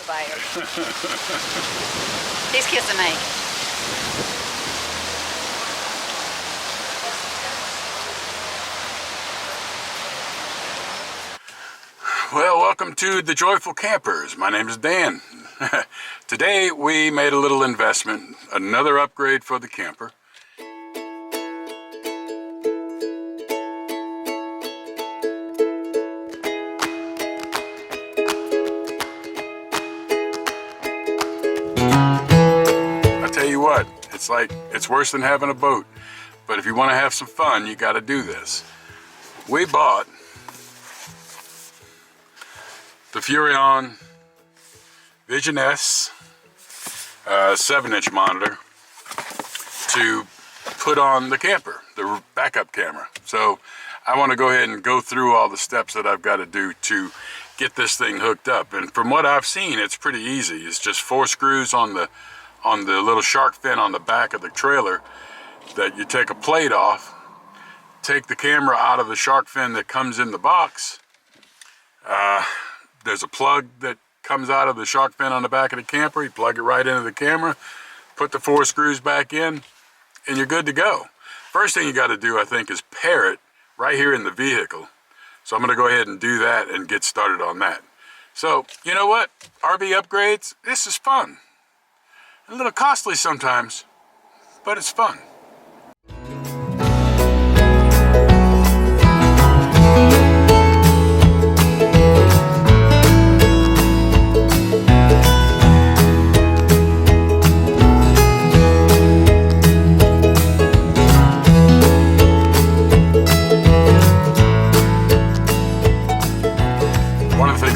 buy it. He's kissing me. Well, welcome to the Joyful Campers. My name is Dan. Today we made a little investment, another upgrade for the camper. I tell you what, it's worse than having a boat. But if you want to have some fun, you got to do this. We bought the Furrion VisionS 7-inch monitor to put on the camper, the backup camera. So I want to go ahead and go through all the steps that I've got to do to get this thing hooked up. And from what I've seen, it's pretty easy. It's just 4 screws on the little shark fin on the back of the trailer that you take a plate off, take the camera out of the shark fin that comes in the box. There's a plug that comes out of the shark fin on the back of the camper. You plug it right into the camera, put the 4 screws back in, and you're good to go. First thing you got to do, I think, is pair it right here in the vehicle. So I'm going to go ahead and do that and get started on that. So, you know what? RV upgrades, this is fun. A little costly sometimes, but it's fun.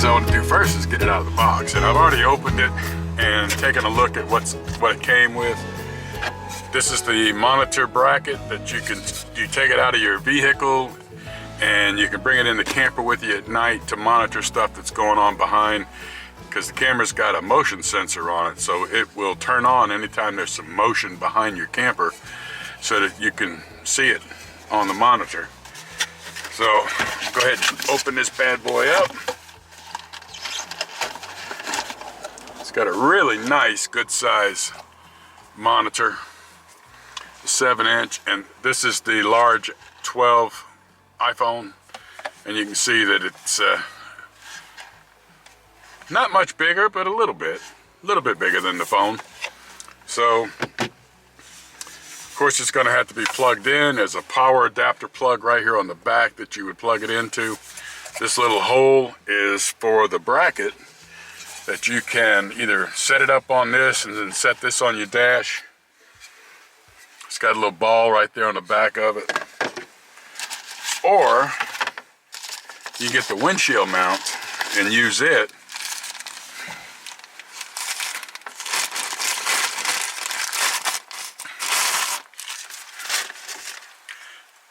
I want to do first is get it out of the box, and I've already opened it and taken a look at what it came with. This is the monitor bracket that you take it out of your vehicle and you can bring it in the camper with you at night to monitor stuff that's going on behind, because the camera's got a motion sensor on it, so it will turn on anytime there's some motion behind your camper so that you can see it on the monitor. So go ahead and open this bad boy up. It's got a really nice, good size monitor, 7-inch, and this is the large 12 iPhone, and you can see that it's not much bigger, but a little bit bigger than the phone. So, of course, it's going to have to be plugged in. There's a power adapter plug right here on the back that you would plug it into. This little hole is for the bracket that you can either set it up on this and then set this on your dash. It's got a little ball right there on the back of it. Or you get the windshield mount and use it.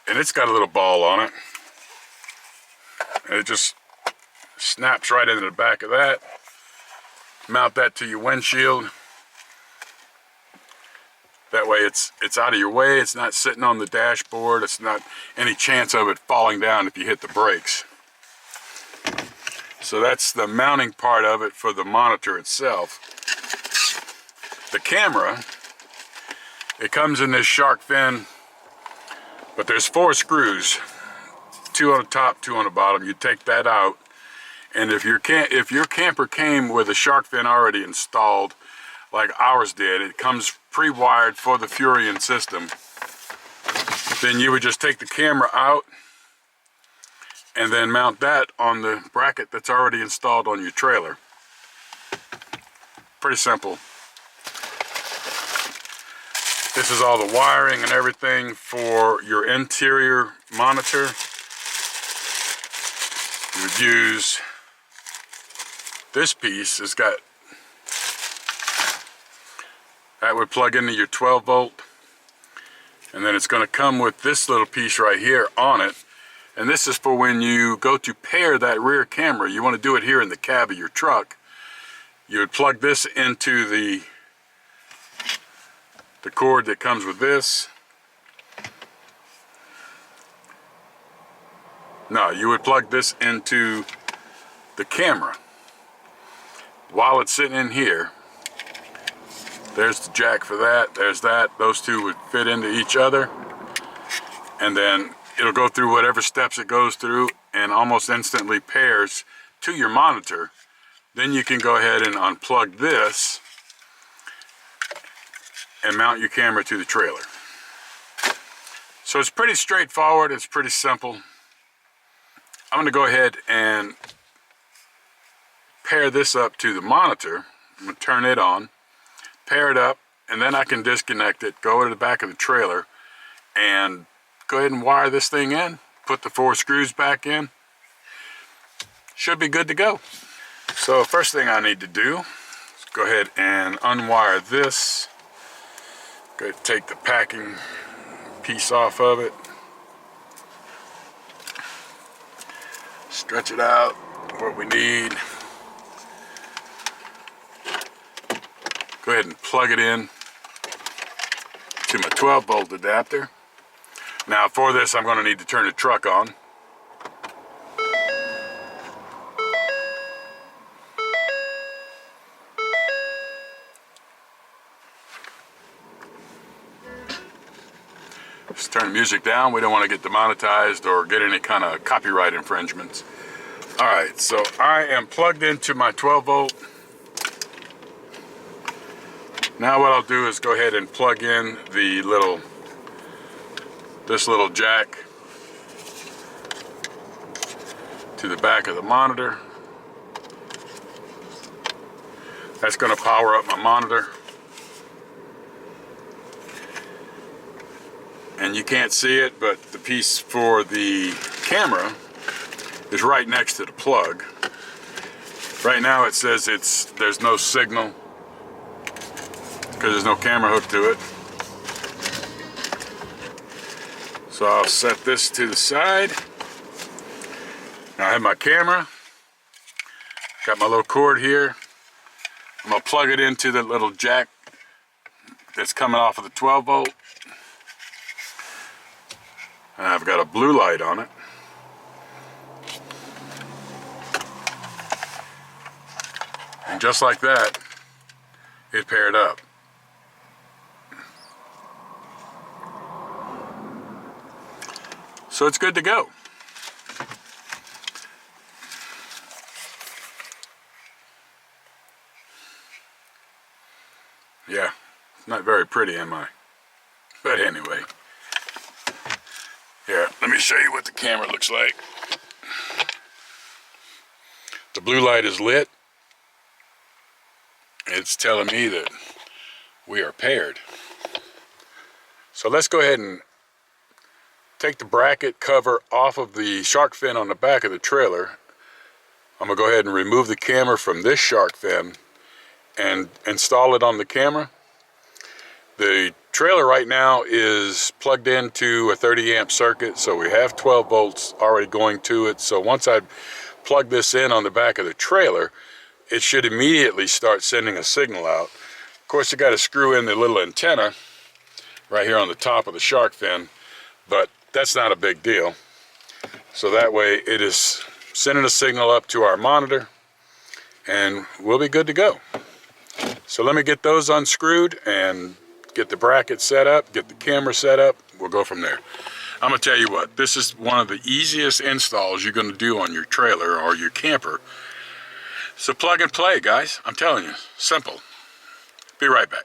And it's got a little ball on it. And it just snaps right into the back of that. Mount that to your windshield. That way it's out of your way. It's not sitting on the dashboard. It's not any chance of it falling down if you hit the brakes. So that's the mounting part of it for the monitor itself. The camera, it comes in this shark fin, but there's 4 screws, 2 on the top, 2 on the bottom. You take that out. And if your camper came with a shark fin already installed, like ours did, it comes pre-wired for the Furrion system, then you would just take the camera out and then mount that on the bracket that's already installed on your trailer. Pretty simple. This is all the wiring and everything for your interior monitor. You would use this piece. It's got, that would plug into your 12 volt, and then it's going to come with this little piece right here on it, and this is for when you go to pair that rear camera. You want to do it here in the cab of your truck. You would plug this into the cord that comes with this. No, you would plug this into the camera. while it's sitting in here, there's the jack for that, there's that. Those two would fit into each other. And then it'll go through whatever steps it goes through and almost instantly pairs to your monitor. Then you can go ahead and unplug this and mount your camera to the trailer. So it's pretty straightforward, it's pretty simple. I'm gonna go ahead and pair this up to the monitor. I'm gonna turn it on, pair it up, and then I can disconnect it, go to the back of the trailer, and go ahead and wire this thing in, put the 4 screws back in. Should be good to go. So first thing I need to do is go ahead and unwire this. Go ahead and take the packing piece off of it. Stretch it out, what we need. Go ahead and plug it in to my 12-volt adapter. Now for this, I'm going to need to turn the truck on. Just turn the music down. We don't want to get demonetized or get any kind of copyright infringements. Alright, so I am plugged into my 12-volt. Now what I'll do is go ahead and plug in the this little jack to the back of the monitor. That's going to power up my monitor. And you can't see it, but the piece for the camera is right next to the plug. Right now it says there's no signal because there's no camera hooked to it. So I'll set this to the side. Now I have my camera. Got my little cord here. I'm gonna plug it into the little jack that's coming off of the 12-volt. And I've got a blue light on it. And just like that, it paired up. So it's good to go. Yeah, not very pretty, am I? But anyway. Here, let me show you what the camera looks like. The blue light is lit. It's telling me that we are paired. So let's go ahead and take the bracket cover off of the shark fin on the back of the trailer. I'm gonna go ahead and remove the camera from this shark fin and install it on the camera. The trailer right now is plugged into a 30 amp circuit, so we have 12 volts already going to it. So once I plug this in on the back of the trailer, it should immediately start sending a signal out. Of course, you got to screw in the little antenna right here on the top of the shark fin, but that's not a big deal. So that way it is sending a signal up to our monitor and we'll be good to go. So let me get those unscrewed and get the bracket set up, get the camera set up. We'll go from there. I'm gonna tell you what, this is one of the easiest installs you're gonna do on your trailer or your camper. So plug and play, guys. I'm telling you, simple. Be right back.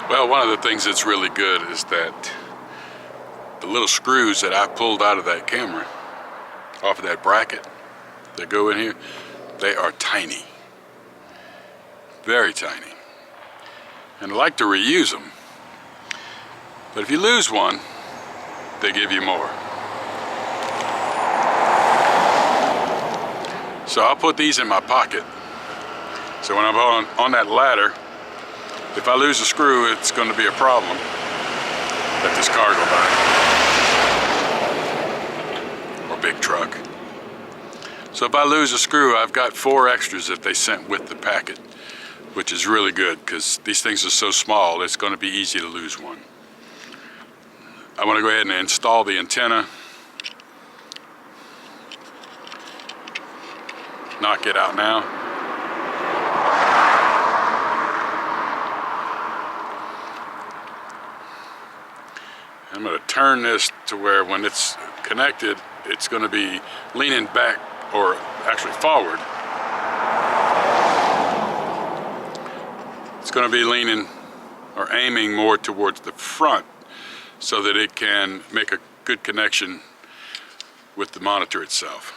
Well, one of the things that's really good is that the little screws that I pulled out of that camera, off of that bracket that go in here, they are tiny. Very tiny. And I like to reuse them. But if you lose one, they give you more. So I'll put these in my pocket. So when I'm on that ladder, if I lose a screw, it's going to be a problem. let this car go by, or big truck. So if I lose a screw, I've got 4 extras that they sent with the packet, which is really good because these things are so small, it's going to be easy to lose one. I want to go ahead and install the antenna, knock it out now. I'm going to turn this to where when it's connected, it's going to be leaning back, or actually forward. It's going to be leaning or aiming more towards the front so that it can make a good connection with the monitor itself.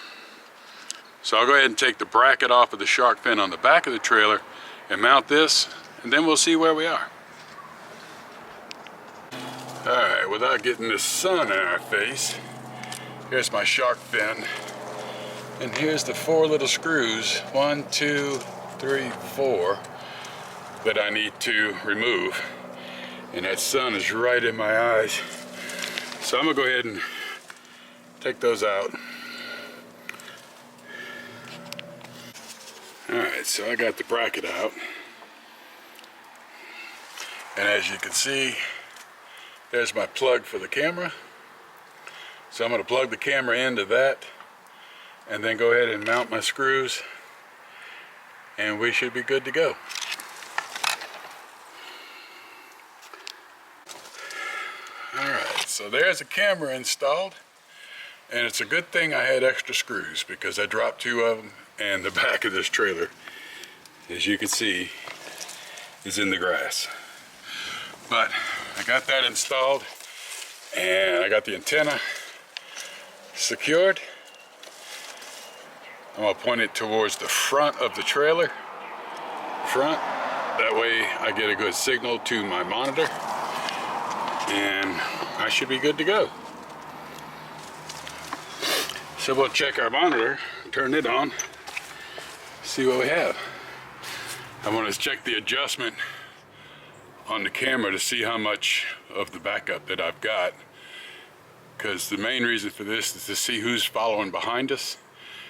So I'll go ahead and take the bracket off of the shark fin on the back of the trailer and mount this, and then we'll see where we are. Alright, without getting the sun in our face, here's my shark fin. And here's the 4 little screws, 1, 2, 3, 4, that I need to remove. And that sun is right in my eyes. So I'm gonna go ahead and take those out. Alright, so I got the bracket out. And as you can see, there's my plug for the camera. So I'm gonna plug the camera into that, and then go ahead and mount my screws, and we should be good to go. Alright, so there's the camera installed, and it's a good thing I had extra screws because I dropped 2 of them, and the back of this trailer, as you can see, is in the grass. But I got that installed, and I got the antenna secured. I'm going to point it towards the front of the trailer. Front. That way I get a good signal to my monitor. And I should be good to go. So we'll check our monitor, turn it on, see what we have. I want to check the adjustment on the camera to see how much of the backup that I've got. Because the main reason for this is to see who's following behind us,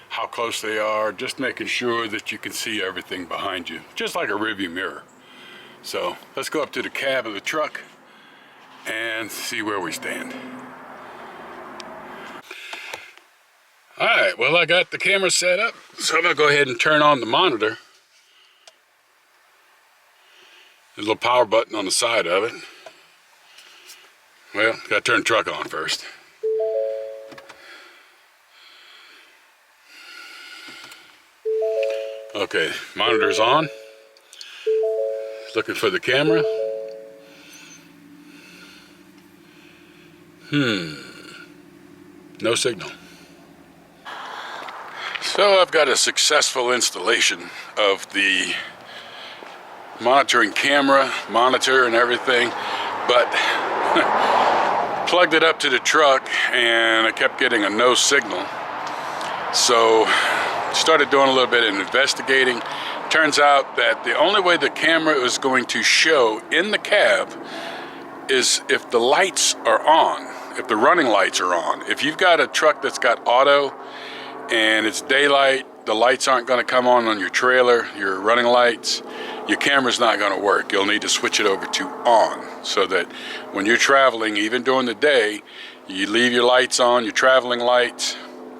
how close they are, just making sure that you can see everything behind you, just like a rearview mirror. So let's go up to the cab of the truck and see where we stand. Alright, well, I got the camera set up, so I'm going to go ahead and turn on the monitor. There's a little power button on the side of it. Well, got to turn the truck on first. Okay, monitor's on. Looking for the camera. No signal. So I've got a successful installation of the monitoring camera, monitor and everything, but plugged it up to the truck and I kept getting a no signal. So started doing a little bit of investigating. Turns out that the only way the camera is going to show in the cab is if the lights are on, if the running lights are on. If you've got a truck that's got auto and it's daylight, the lights aren't going to come on your trailer, your running lights, your camera's not going to work. You'll need to switch it over to on so that when you're traveling, even during the day, you leave your lights on, your traveling lights,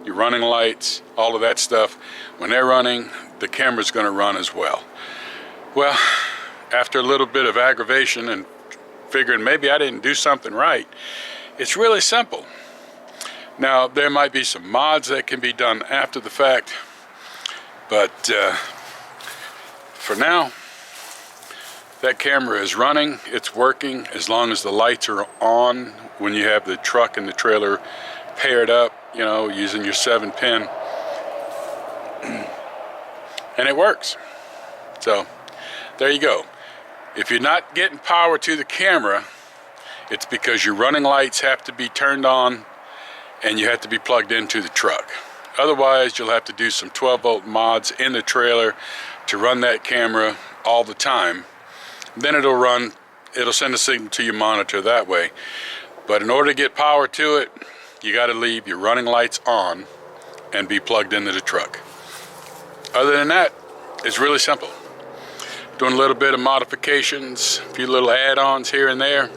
your running lights, all of that stuff. When they're running, the camera's going to run as well. Well, after a little bit of aggravation and figuring maybe I didn't do something right, it's really simple. Now, there might be some mods that can be done after the fact, but for now, that camera is running, it's working as long as the lights are on when you have the truck and the trailer paired up, you know, using your 7-pin. And it works. So, there you go. If you're not getting power to the camera, it's because your running lights have to be turned on and you have to be plugged into the truck. Otherwise, you'll have to do some 12-volt mods in the trailer to run that camera all the time. Then it'll run, it'll send a signal to your monitor that way. But in order to get power to it, you got to leave your running lights on and be plugged into the truck. Other than that, it's really simple. Doing a little bit of modifications, a few little add-ons here and there.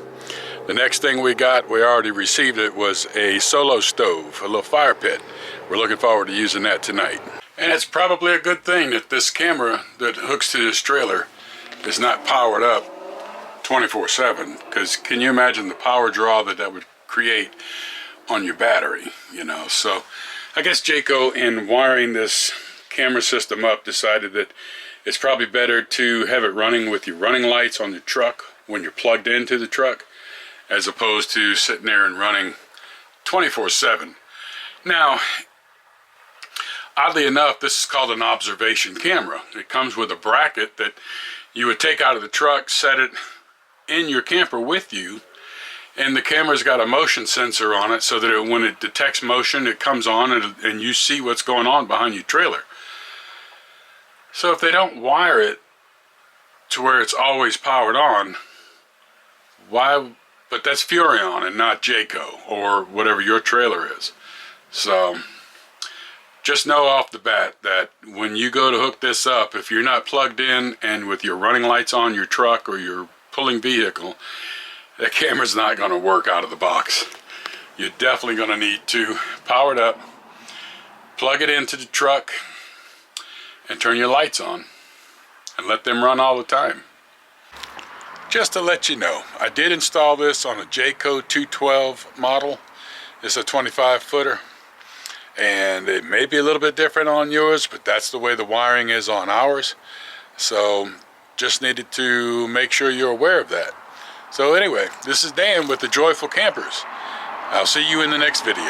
The next thing we got, we already received it, was a solo stove, a little fire pit. We're looking forward to using that tonight. And it's probably a good thing that this camera that hooks to this trailer is not powered up 24/7, because can you imagine the power draw that that would create on your battery, you know? So I guess Jayco, in wiring this camera system up, decided that it's probably better to have it running with your running lights on your truck when you're plugged into the truck, as opposed to sitting there and running 24/7. Now, oddly enough, this is called an observation camera. It comes with a bracket that you would take out of the truck, set it in your camper with you, and the camera's got a motion sensor on it so that when it detects motion, it comes on and you see what's going on behind your trailer. So if they don't wire it to where it's always powered on, why? But that's Furrion and not Jayco or whatever your trailer is. So just know off the bat that when you go to hook this up, if you're not plugged in and with your running lights on your truck or your pulling vehicle, the camera's not going to work out of the box. You're definitely going to need to power it up, plug it into the truck, and turn your lights on and let them run all the time. Just to let you know, I did install this on a Jayco 212 model. It's a 25-footer, and it may be a little bit different on yours, but that's the way the wiring is on ours. So just needed to make sure you're aware of that. So anyway, this is Dan with the Joyful Campers. I'll see you in the next video.